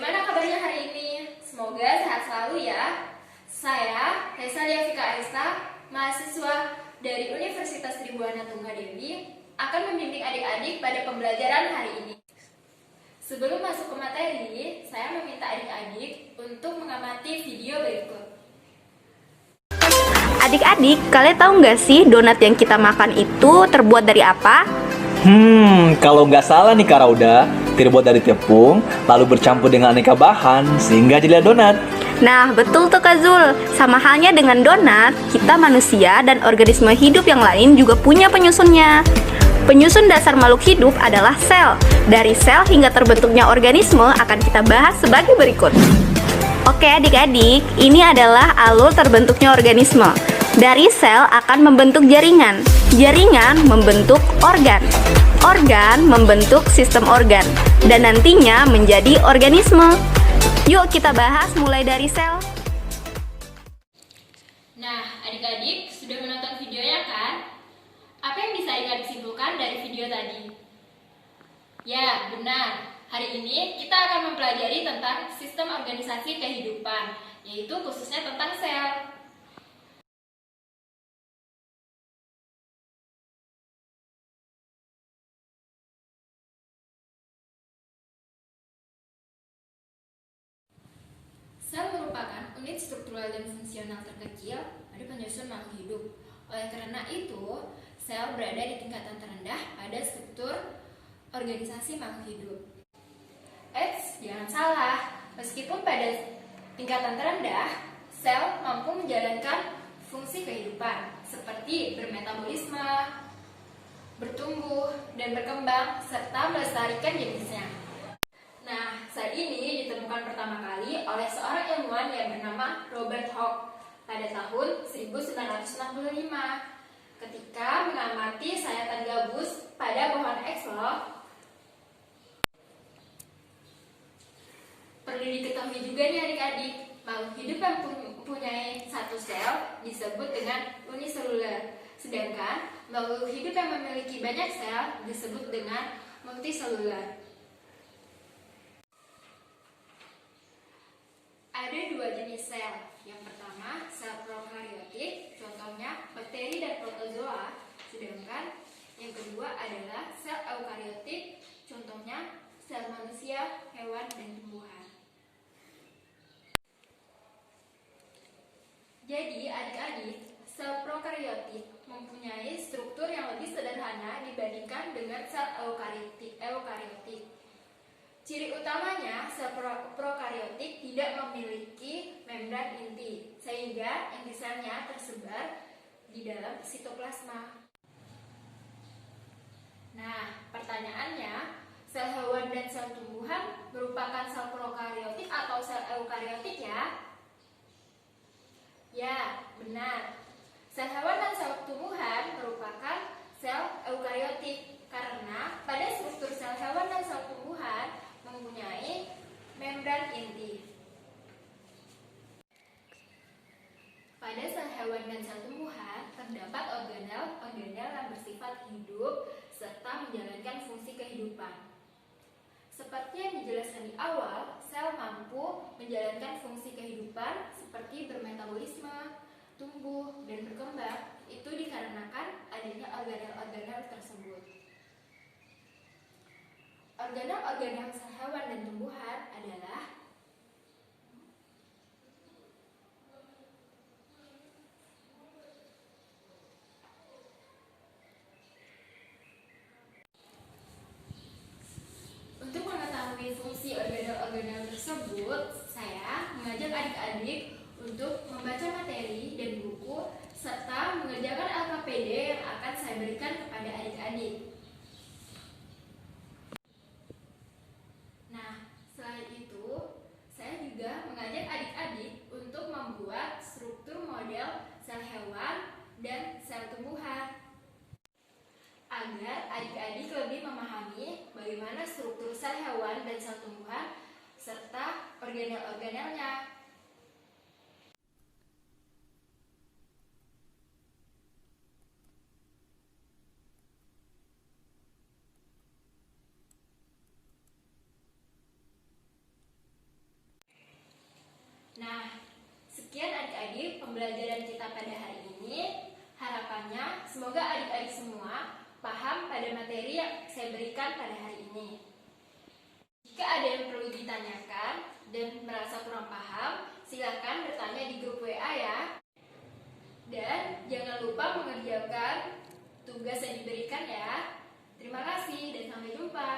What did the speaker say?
Bagaimana kabarnya hari ini? Semoga sehat selalu ya. Saya, Hesalia Fika Aista, mahasiswa dari Universitas Tribuana Tunggadewi, akan membimbing adik-adik pada pembelajaran hari ini. Sebelum masuk ke materi, saya meminta adik-adik untuk mengamati video berikut. Adik-adik, kalian tahu nggak sih donat yang kita makan itu terbuat dari apa? Kalau nggak salah nih Kak Rauda, terbuat dari tepung, lalu bercampur dengan aneka bahan, sehingga jadilah donat. Nah, betul tuh Kak Zul. Sama halnya dengan donat, kita manusia dan organisme hidup yang lain juga punya penyusunnya. Penyusun dasar makhluk hidup adalah sel. Dari sel hingga terbentuknya organisme akan kita bahas sebagai berikut. Oke adik-adik, ini adalah alur terbentuknya organisme. Dari sel akan membentuk jaringan. Jaringan membentuk organ. Organ membentuk sistem organ. Dan nantinya menjadi organisme. Yuk kita bahas mulai dari sel. Nah, adik-adik sudah menonton videonya kan? Apa yang bisa adik-adik simpulkan dari video tadi? Ya, benar. Hari ini kita akan mempelajari tentang sistem organisasi kehidupan, yaitu khususnya tentang sel. Sel merupakan unit struktural dan fungsional terkecil pada penyusun makhluk hidup. Oleh karena itu, sel berada di tingkatan terendah pada struktur organisasi makhluk hidup. Jangan salah, meskipun pada tingkatan terendah, sel mampu menjalankan fungsi kehidupan seperti bermetabolisme, bertumbuh dan berkembang, serta melestarikan jenisnya. Nah, saat ini ditemukan pertama kali oleh seorang ilmuwan yang bernama Robert Hooke pada tahun 1965 ketika mengamati sayatan gabus pada pohon axolotl. Perlu diketahui juga nih adik-adik, makhluk hidup yang mempunyai satu sel disebut dengan uniseluler, sedangkan makhluk hidup yang memiliki banyak sel disebut dengan multiseluler. Ada dua jenis sel. Yang pertama, sel prokariotik, contohnya bakteri dan protozoa. Sedangkan yang kedua adalah sel eukariotik, contohnya sel manusia, hewan, dan tumbuhan. Jadi, adik-adik, sel prokariotik mempunyai struktur yang lebih sederhana dibandingkan dengan sel eukariotik. Ciri utamanya, sel prokariotik tidak memiliki membran inti, sehingga inti selnya tersebar di dalam sitoplasma. Nah, pertanyaannya, sel hewan dan sel tumbuhan merupakan sel prokariotik atau sel eukariotik ya? Ya, benar. Sel hewan dan sel tumbuhan merupakan sel eukariotik karena pada struktur sel hewan dan sel tumbuhan mempunyai membran inti. Pada sel hewan dan sel tumbuhan terdapat organel-organel yang bersifat hidup serta menjalankan fungsi kehidupan. Seperti yang dijelaskan di awal, sel mampu menjalankan fungsi kehidupan seperti bermetabolisme, tumbuh, dan berkembang. Itu dikarenakan adanya organel-organel tersebut. Organel-organel sel hewan dan tumbuhan adalah Untuk mengetahui fungsi organel-organel tersebut, saya mengajak adik-adik untuk membaca materi dan buku serta mengerjakan LKPD yang akan saya berikan kepada adik-adik. Nah, selain itu, saya juga mengajak adik-adik untuk membuat struktur model sel hewan dan sel tumbuhan agar adik-adik lebih memahami bagaimana struktur sel hewan dan sel tumbuhan serta organel-organelnya. tadi pembelajaran kita pada hari ini. Harapannya semoga adik-adik semua paham pada materi yang saya berikan pada hari ini. Jika ada yang perlu ditanyakan dan merasa kurang paham, silakan bertanya di grup WA ya. Dan jangan lupa mengerjakan tugas yang diberikan ya. Terima kasih dan sampai jumpa.